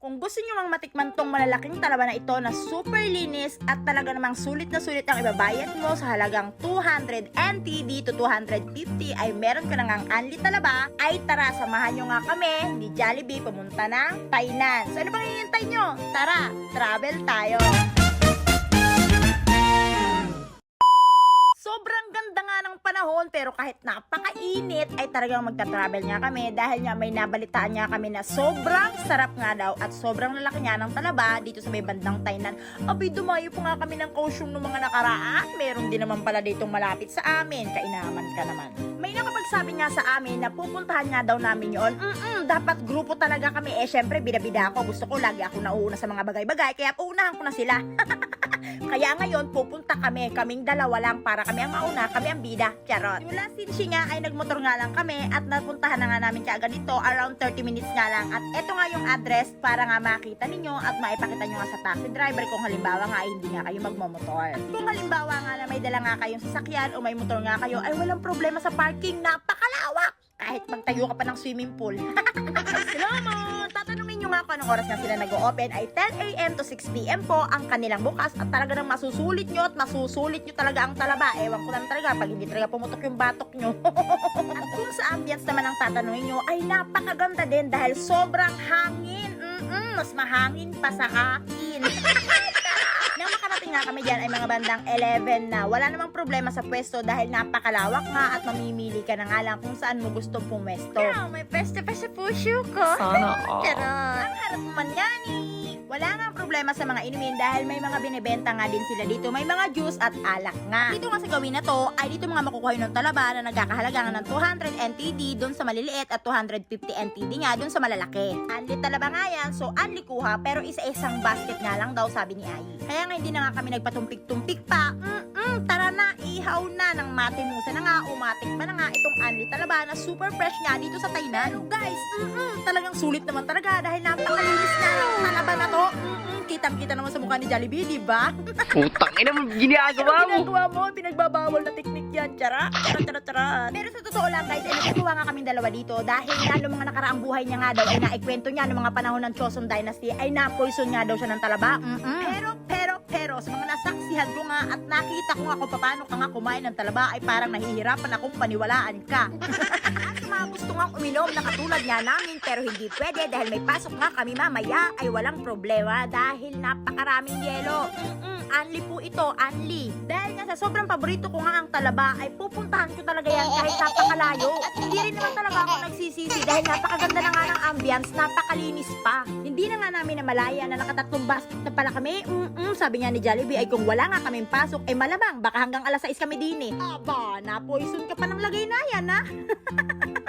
Kung gusto nyo mang matikman tong malalaking talaba na ito na super linis at talaga namang sulit na sulit ang ibabayad mo sa halagang 200 NTD to 250 ay meron ka nang unli talaba, ay tara, samahan nyo nga kami ni Jollibee pumunta ng Tainan. So ano bang hinihintay nyo? Tara, travel tayo! Sobrang ganda nga ng panahon pero kahit napakainit ay talagang magta-travel nga kami dahil nga may nabalitaan nga kami na sobrang sarap nga daw at sobrang lalaki nga ng talaba dito sa may bandang Tainan. Abi, dumayo po nga kami ng Kaohsiung ng mga nakaraan. Meron din naman pala ditong malapit sa amin. Kainaman ka naman. May nakapagsabi nga sa amin na pupuntahan nga daw namin yon. Dapat grupo talaga kami. Syempre bida-bida ako. Gusto ko lagi ako nauuna sa mga bagay-bagay kaya uunahan ko na sila. Kaya ngayon pupunta kami, kaming dalawa lang para kami ang mauna, kami ang bida. Charot. Mula since nga ay nagmotor nga lang kami at napuntahan na nga namin kaagad dito, around 30 minutes nga lang. At eto nga yung address para nga makita ninyo at maipakita nyo nga sa taxi driver kung halimbawa nga ay hindi nga kayo magmomotor. Kung halimbawa nga na may dala nga kayong sasakyan o may motor nga kayo, ay walang problema sa parking, napakalawak! Kahit magtayo ka pa ng swimming pool. Salamat! Tatanungin nyo nga kung anong oras nga sila nag-o-open ay 10 AM to 6 PM po ang kanilang bukas at talaga nang masusulit nyo at masusulit nyo talaga ang talaba. Ewan ko lang talaga pag hindi talaga pumutok yung batok nyo. At kung sa ambience naman ang tatanungin nyo ay napakaganda din dahil sobrang hangin. Mas mahangin pa sa akin. Nang makarating nga kami dyan ay mga bandang 11 na wala namang problema sa pwesto dahil napakalawak nga at mamimili ka na nga lang kung saan mo gustong pumesto. Pero may pwesto pa sa puso ko. Sana all. Charot. Ang harap man yan eh. Wala nga problema sa mga inumin dahil may mga binibenta nga din sila dito. May mga juice at alak nga. Dito nga sa gawin na to ay dito mga makukuha ng talaba na nagkakahalaga nga ng 200 NTD doon sa maliliit at 250 NTD nga doon sa malalaki. Anli talaba nga yan, so anli kuha pero isa-isang basket nga lang daw sabi ni Ai. Kaya nga hindi na nga kami nagpatumpik-tumpik pa. Tara na, ihaw na ng matimusa na nga, umatik pa na nga itong anli talaba na super fresh nga dito sa Tainan. So guys, talagang sulit naman talaga dahil napakalinis na ng talaba na to. Kitang-kita naman sa mukha ni Jollibee, di ba? Putang ina mo, ginagawa mo. Ginagawa mo, pinagbabawal na teknik yan, tsara. Pero sa totoo lang guys, ay nagkatuwa nga kaming dalawa dito dahil nga noong mga nakaraang buhay niya nga daw ay naikwento niya noong mga panahon ng Joseon Dynasty ay na-poison nga daw siya ng talaba. Pero sa mga nasaksihan ko nga at nakita ko nga kung paano ka nga kumain ng talaba ay parang nahihirapan akong paniwalaan ka. At sa mga gusto nga uminom na katulad nga namin pero hindi pwede dahil may pasok nga kami mamaya ay walang problema dahil napakaraming yelo. Anli po ito, anli. Dahil nga sa sobrang paborito ko nga ang talaba ay pupuntahan ko talaga yan kahit napakalayo. At hindi rin naman talaga ako nagsisisi dahil napakaganda na nga ng ambience, napakalinis pa. Hindi na nga namin namalaya na nakatatlong basket na pala kami. Sabi nga ni Jollibee ay kung wala nga kaming pasok ay malamang baka hanggang alas 6 kami din eh. Aba, na-poison ka pa ng lagay na yan ha.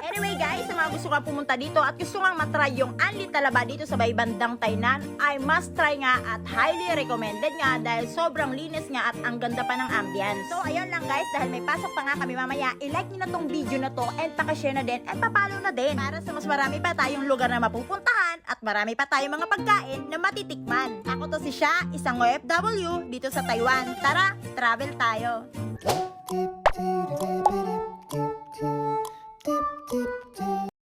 Anyway guys, sa mga gusto nga pumunta dito at gusto nga matry yung anli talaba dito sa may bandang Tainan ay must try nga at highly recommended nga dahil sobrang linis nga at ang ganda pa ng ambience. So ayun lang guys, dahil may pasok pa nga kami mamaya, i-like nyo na tong video na to and pakishare na din at papalo na din para sa mas marami pa tayong lugar na mapupuntahan at marami pa tayong mga pagkain na matitikman. Ako to si Sha, isang OFW dito sa Taiwan. Tara, travel tayo!